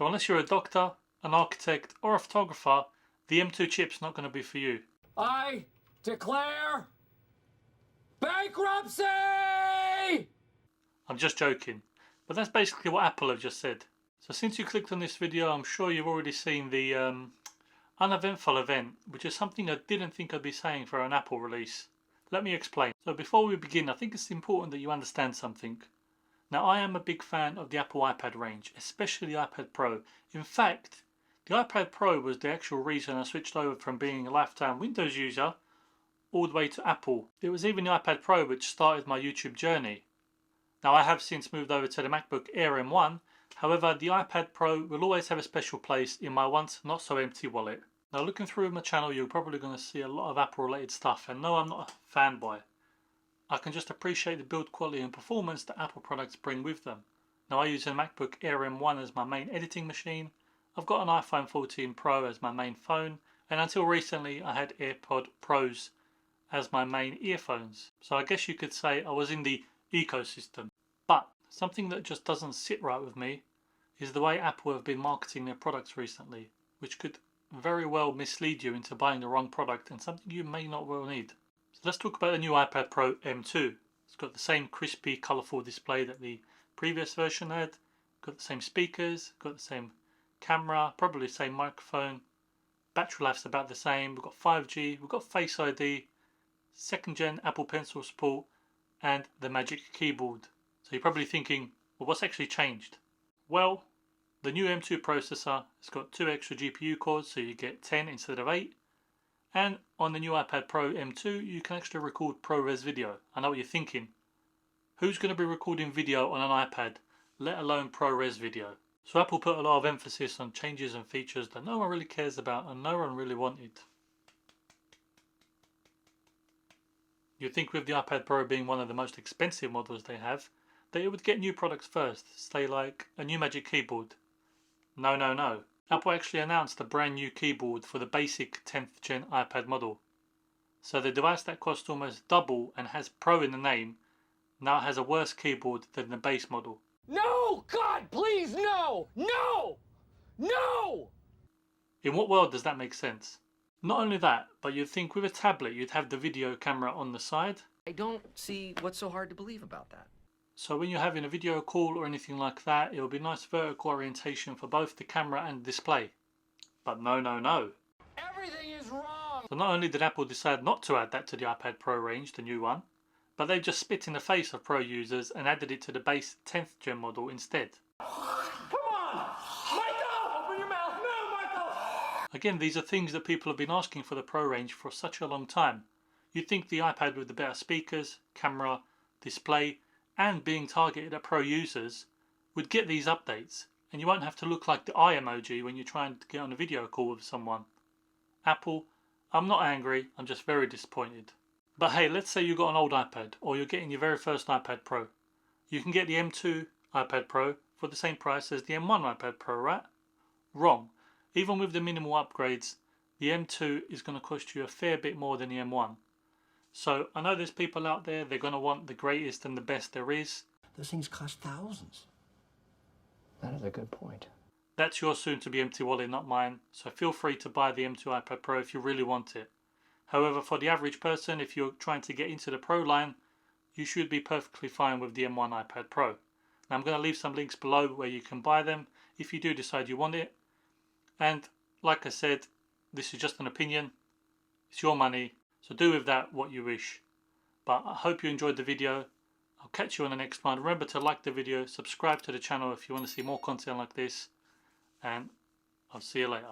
So unless you're a doctor, an architect or a photographer, the M2 chip's not going to be for you. I declare bankruptcy! I'm just joking, but that's basically what Apple have just said. So since you clicked on this video, I'm sure you've already seen the uneventful event, which is something I didn't think I'd be saying for an Apple release. Let me explain. So before we begin, I think it's important that you understand something. Now, I am a big fan of the Apple iPad range, especially the iPad Pro. In fact, the iPad Pro was the actual reason I switched over from being a lifetime Windows user all the way to Apple. It was even the iPad Pro which started my YouTube journey. Now, I have since moved over to the MacBook Air M1, however, the iPad Pro will always have a special place in my once not so empty wallet. Now, looking through my channel, you're probably going to see a lot of Apple related stuff, and no, I'm not a fanboy. I can just appreciate the build quality and performance that Apple products bring with them. Now, I use a MacBook Air M1 as my main editing machine. I've got an iPhone 14 Pro as my main phone, and until recently I had AirPod Pros as my main earphones. So I guess you could say I was in the ecosystem. But something that just doesn't sit right with me is the way Apple have been marketing their products recently, which could very well mislead you into buying the wrong product and something you may not well need. So let's talk about the new iPad Pro M2. It's got the same crispy, colourful display that the previous version had. Got the same speakers, got the same camera, probably the same microphone. Battery life's about the same. We've got 5G, we've got Face ID, 2nd gen Apple Pencil support, and the Magic Keyboard. So you're probably thinking, well, what's actually changed? Well, the new M2 processor has got 2 extra GPU cores, so you get 10 instead of 8. And on the new iPad Pro M2, you can actually record ProRes video. I know what you're thinking. Who's going to be recording video on an iPad, let alone ProRes video? So Apple put a lot of emphasis on changes and features that no one really cares about and no one really wanted. You'd think with the iPad Pro being one of the most expensive models they have, that it would get new products first, say like a new Magic Keyboard. No, no, no. Apple actually announced a brand new keyboard for the basic 10th gen iPad model. So the device that cost almost double and has Pro in the name now has a worse keyboard than the base model. No! God, please, no! No! No! In what world does that make sense? Not only that, but you'd think with a tablet you'd have the video camera on the side. I don't see what's so hard to believe about that. So when you're having a video call or anything like that, it will be nice vertical orientation for both the camera and the display. But no, no, no. Everything is wrong! So not only did Apple decide not to add that to the iPad Pro range, the new one, but they just spit in the face of Pro users and added it to the base 10th gen model instead. Come on! Michael! Open your mouth! No, Michael! Again, these are things that people have been asking for the Pro range for such a long time. You'd think the iPad with the better speakers, camera, display, and being targeted at Pro users would get these updates, and you won't have to look like the eye emoji when you're trying to get on a video call with someone. Apple, I'm not angry, I'm just very disappointed. But hey, let's say you got an old iPad, or you're getting your very first iPad Pro. You can get the M2 iPad Pro for the same price as the M1 iPad Pro, right? Wrong. Even with the minimal upgrades, the M2 is going to cost you a fair bit more than the M1. So I know there's people out there, they're going to want the greatest and the best there is. Those things cost thousands. That is a good point. That's your soon-to-be empty wallet, not mine. So feel free to buy the M2 iPad Pro if you really want it. However, for the average person, if you're trying to get into the Pro line, you should be perfectly fine with the M1 iPad Pro. Now I'm going to leave some links below where you can buy them if you do decide you want it. And like I said, this is just an opinion. It's your money. So do with that what you wish. But I hope you enjoyed the video. I'll catch you on the next one. Remember to like the video, subscribe to the channel if you want to see more content like this, and I'll see you later.